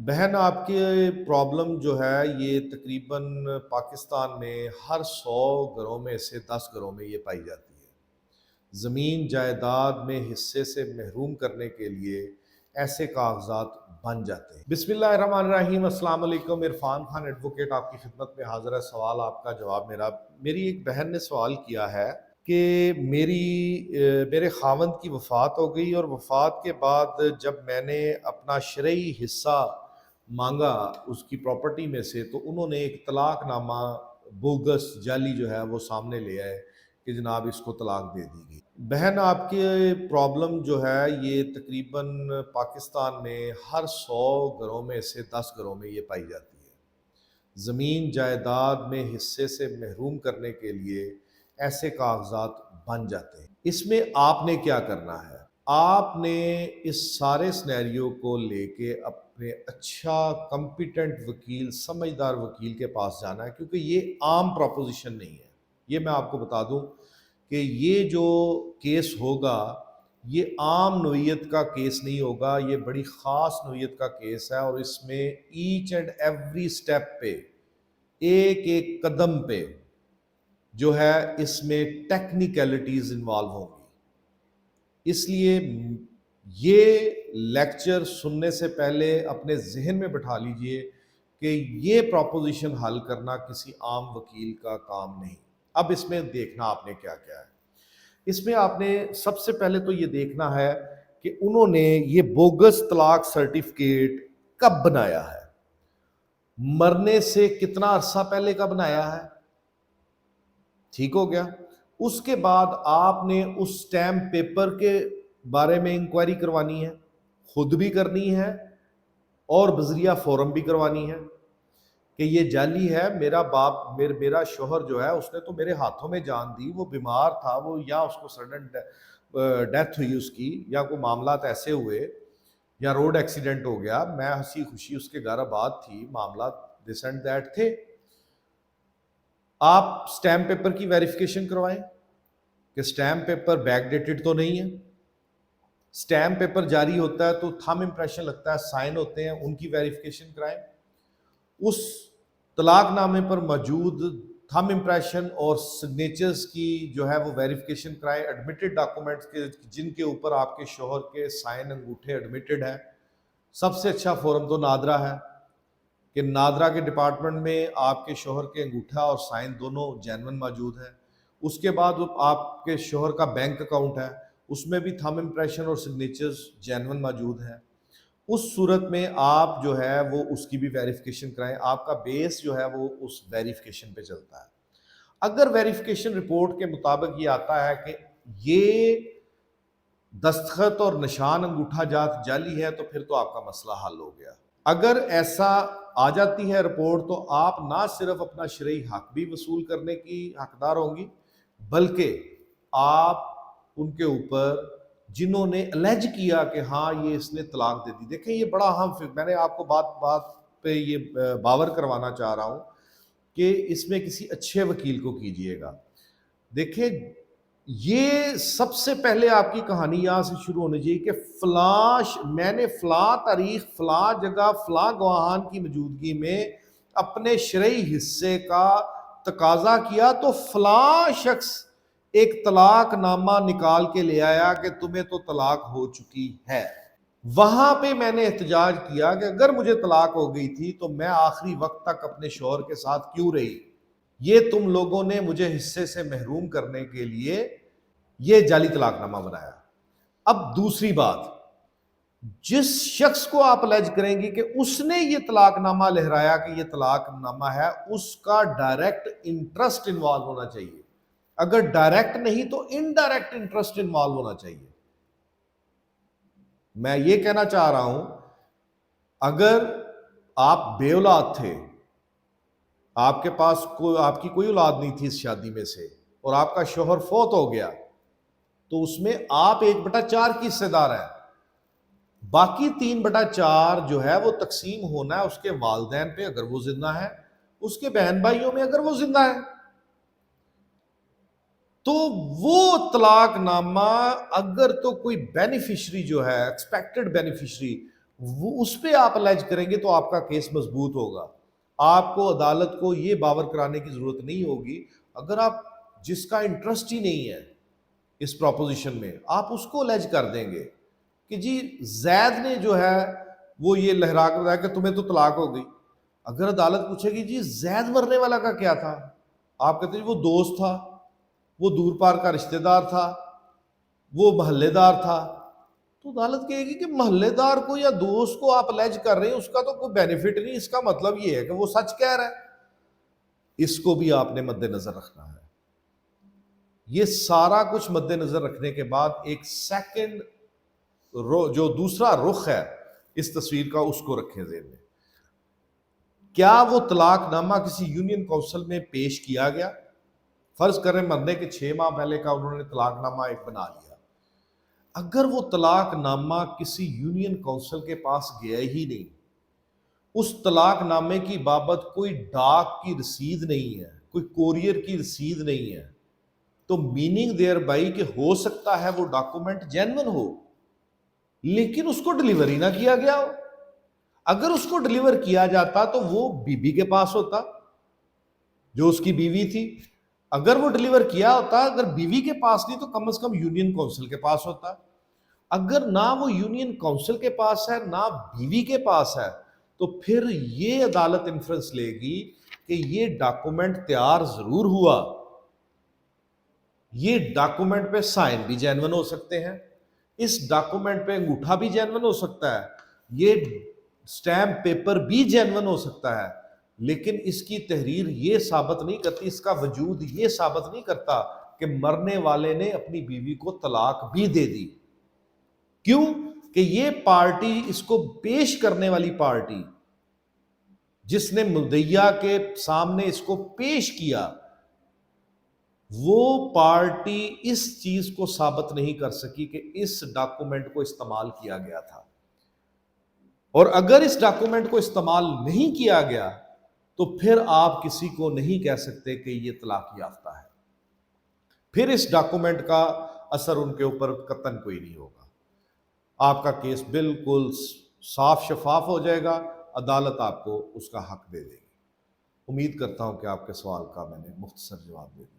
بہن آپ کی پرابلم جو ہے یہ تقریباً پاکستان میں ہر 100 گھروں میں سے 10 گھروں میں یہ پائی جاتی ہے۔ زمین جائیداد میں حصے سے محروم کرنے کے لیے ایسے کاغذات بن جاتے ہیں۔ بسم اللہ الرحمن الرحیم، السلام علیکم۔ عرفان خان ایڈوکیٹ آپ کی خدمت میں حاضر ہے۔ سوال آپ کا جواب میری ایک بہن نے سوال کیا ہے کہ میرے خاوند کی وفات ہو گئی اور وفات کے بعد جب میں نے اپنا شرعی حصہ مانگا اس کی پراپرٹی میں سے، تو انہوں نے ایک طلاق نامہ بوگس جعلی جو ہے وہ سامنے لے آئے کہ جناب اس کو طلاق دے دی گئی۔ بہن آپ کی پرابلم جو ہے یہ تقریباً پاکستان میں ہر 100 گھروں میں سے 10 گھروں میں یہ پائی جاتی ہے۔ زمین جائیداد میں حصے سے محروم کرنے کے لیے ایسے کاغذات بن جاتے ہیں۔ اس میں آپ نے کیا کرنا ہے؟ آپ نے اس سارے سنیریو کو لے کے اپنے اچھا کمپیٹنٹ وکیل، سمجھدار وکیل کے پاس جانا ہے، کیونکہ یہ عام پروپوزیشن نہیں ہے۔ یہ میں آپ کو بتا دوں کہ یہ جو کیس ہوگا یہ عام نوعیت کا کیس نہیں ہوگا، یہ بڑی خاص نوعیت کا کیس ہے، اور اس میں ایچ اینڈ ایوری سٹیپ پہ، ایک ایک قدم پہ جو ہے اس میں ٹیکنیکلٹیز انوالو ہوں گی۔ اس لیے یہ لیکچر سننے سے پہلے اپنے ذہن میں بٹھا لیجئے کہ یہ پروپوزیشن حل کرنا کسی عام وکیل کا کام نہیں۔ اب اس میں دیکھنا آپ نے کیا کیا ہے۔ اس میں آپ نے سب سے پہلے تو یہ دیکھنا ہے کہ انہوں نے یہ بوگس طلاق سرٹیفکیٹ کب بنایا ہے، مرنے سے کتنا عرصہ پہلے کا بنایا ہے۔ ٹھیک ہو گیا۔ اس کے بعد آپ نے اس سٹیمپ پیپر کے بارے میں انکوائری کروانی ہے، خود بھی کرنی ہے اور بذریعہ فورم بھی کروانی ہے کہ یہ جعلی ہے۔ میرا شوہر جو ہے اس نے تو میرے ہاتھوں میں جان دی، وہ بیمار تھا، وہ یا اس کو سڈن ڈیتھ ہوئی اس کی، یا کوئی معاملات ایسے ہوئے، یا روڈ ایکسیڈنٹ ہو گیا، میں ہنسی خوشی اس کے گھر آباد تھی، معاملات دس اینڈ دیٹ تھے۔ آپ سٹیمپ پیپر کی ویریفیکیشن کروائیں کہ سٹیمپ پیپر بیک ڈیٹڈ تو نہیں ہے۔ سٹیمپ پیپر جاری ہوتا ہے تو تھم امپریشن لگتا ہے، سائن ہوتے ہیں، ان کی ویریفیکیشن کرائیں۔ اس طلاق نامے پر موجود تھم امپریشن اور سگنیچرز کی جو ہے وہ ویریفیکیشن کرائیں۔ ایڈمیٹڈ ڈاکومنٹس کے جن کے اوپر آپ کے شوہر کے سائن انگوٹھے ایڈمیٹڈ ہیں، سب سے اچھا فورم تو نادرا ہے کہ نادرا کے ڈپارٹمنٹ میں آپ کے شوہر کے انگوٹھا اور سائن دونوں جینون موجود ہیں۔ اس کے بعد آپ کے شوہر کا بینک اکاؤنٹ ہے، اس میں بھی تھم امپریشن اور سگنیچرز جینون موجود ہیں۔ اس صورت میں آپ جو ہے وہ اس کی بھی ویریفیکیشن کرائیں۔ آپ کا بیس جو ہے وہ اس ویریفیکیشن پہ چلتا ہے۔ اگر ویریفیکیشن رپورٹ کے مطابق یہ آتا ہے کہ یہ دستخط اور نشان انگوٹھا جات جعلی ہے، تو پھر تو آپ کا مسئلہ حل ہو گیا۔ اگر ایسا آ جاتی ہے رپورٹ تو آپ نہ صرف اپنا شرعی حق بھی وصول کرنے کی حقدار ہوں گی، بلکہ آپ ان کے اوپر جنہوں نے الیج کیا کہ ہاں یہ اس نے طلاق دے دی، دیکھیں یہ بڑا اہم میں نے آپ کو بات پہ یہ باور کروانا چاہ رہا ہوں کہ اس میں کسی اچھے وکیل کو کیجئے گا۔ دیکھیں یہ سب سے پہلے آپ کی کہانی یہاں سے شروع ہونی چاہیے کہ میں نے فلاں تاریخ فلاں جگہ فلاں گواہان کی موجودگی میں اپنے شرعی حصے کا تقاضا کیا، تو فلاں شخص ایک طلاق نامہ نکال کے لے آیا کہ تمہیں تو طلاق ہو چکی ہے۔ وہاں پہ میں نے احتجاج کیا کہ اگر مجھے طلاق ہو گئی تھی تو میں آخری وقت تک اپنے شوہر کے ساتھ کیوں رہی؟ یہ تم لوگوں نے مجھے حصے سے محروم کرنے کے لیے یہ جعلی طلاق نامہ بنایا۔ اب دوسری بات، جس شخص کو آپ الیج کریں گی کہ اس نے یہ طلاق نامہ لہرایا کہ یہ طلاق نامہ ہے، اس کا ڈائریکٹ انٹرسٹ انوالو ہونا چاہیے۔ اگر ڈائریکٹ نہیں تو انڈائریکٹ انٹرسٹ انوالو ہونا چاہیے۔ میں یہ کہنا چاہ رہا ہوں، اگر آپ بے اولاد تھے، آپ کے پاس آپ کی کوئی اولاد نہیں تھی اس شادی میں سے، اور آپ کا شوہر فوت ہو گیا، تو اس میں آپ 1/4 کی حصے دار ہیں۔ باقی 3/4 جو ہے وہ تقسیم ہونا ہے اس کے والدین پہ اگر وہ زندہ ہے، اس کے بہن بھائیوں میں اگر وہ زندہ ہے۔ تو وہ طلاق نامہ اگر تو کوئی بینیفیشری جو ہے ایکسپیکٹڈ بینیفیشری وہ اس پہ آپ الائج کریں گے تو آپ کا کیس مضبوط ہوگا. آپ کو عدالت کو یہ باور کرانے کی ضرورت نہیں ہوگی. اگر آپ جس کا انٹرسٹ ہی نہیں ہے اس پروپوزیشن میں، آپ اس کو الائج کر دیں گے کہ جی زید نے جو ہے وہ یہ لہرا کر بتایا کہ تمہیں تو طلاق ہو گئی. اگر عدالت پوچھے گی جی زید مرنے والا کا کیا تھا، آپ کہتے ہیں وہ دوست تھا، وہ دور پار کا رشتہ دار تھا، وہ محلے دار تھا، تو عدالت کہے گی کہ محلے دار کو یا دوست کو آپ الائج کر رہے ہیں، اس کا تو کوئی بینیفٹ نہیں، اس کا مطلب یہ ہے کہ وہ سچ کہہ رہا ہے. اس کو بھی آپ نے مد نظر رکھنا ہے. یہ سارا کچھ مد نظر رکھنے کے بعد ایک سیکنڈ جو دوسرا رخ ہے اس تصویر کا، اس کو رکھیں ذہن میں. کیا وہ طلاق نامہ کسی یونین کونسل میں پیش کیا گیا؟ فرض کریں مرنے کے 6 ماہ پہلے کا انہوں نے طلاق نامہ ایک بنا لیا. اگر وہ طلاق نامہ کسی یونین کونسل کے پاس گیا ہی نہیں، اس طلاق نامے کی بابت کوئی ڈاک کی رسید نہیں ہے، کوئی کوریئر کی رسید نہیں ہے، تو میننگ دیئر بائی کہ ہو سکتا ہے وہ ڈاکومنٹ جینون ہو لیکن اس کو ڈیلیور ہی نہ کیا گیا ہو. اگر اس کو ڈیلیور کیا جاتا تو وہ بی بی کے پاس ہوتا جو اس کی بیوی تھی. اگر وہ ڈیلیور کیا ہوتا، اگر بیوی کے پاس نہیں تو کم از کم یونین کونسل کے پاس ہوتا. اگر نہ وہ یونین کونسل کے پاس ہے نہ بیوی کے پاس ہے تو پھر یہ عدالت انفرنس لے گی کہ یہ ڈاکومنٹ تیار ضرور ہوا، یہ ڈاکومنٹ پہ سائن بھی جینون ہو سکتے ہیں، اس ڈاکومنٹ پہ انگوٹھا بھی جینون ہو سکتا ہے، یہ سٹیمپ پیپر بھی جینون ہو سکتا ہے، لیکن اس کی تحریر یہ ثابت نہیں کرتی، اس کا وجود یہ ثابت نہیں کرتا کہ مرنے والے نے اپنی بیوی کو طلاق بھی دے دی. کیوں کہ یہ پارٹی، اس کو پیش کرنے والی پارٹی جس نے مدعیہ کے سامنے اس کو پیش کیا، وہ پارٹی اس چیز کو ثابت نہیں کر سکی کہ اس ڈاکومنٹ کو استعمال کیا گیا تھا. اور اگر اس ڈاکومنٹ کو استعمال نہیں کیا گیا تو پھر آپ کسی کو نہیں کہہ سکتے کہ یہ طلاق یافتہ ہے، پھر اس ڈاکومنٹ کا اثر ان کے اوپر قطعاً کوئی نہیں ہوگا. آپ کا کیس بالکل صاف شفاف ہو جائے گا، عدالت آپ کو اس کا حق دے دے گی. امید کرتا ہوں کہ آپ کے سوال کا میں نے مختصر جواب دے دیا.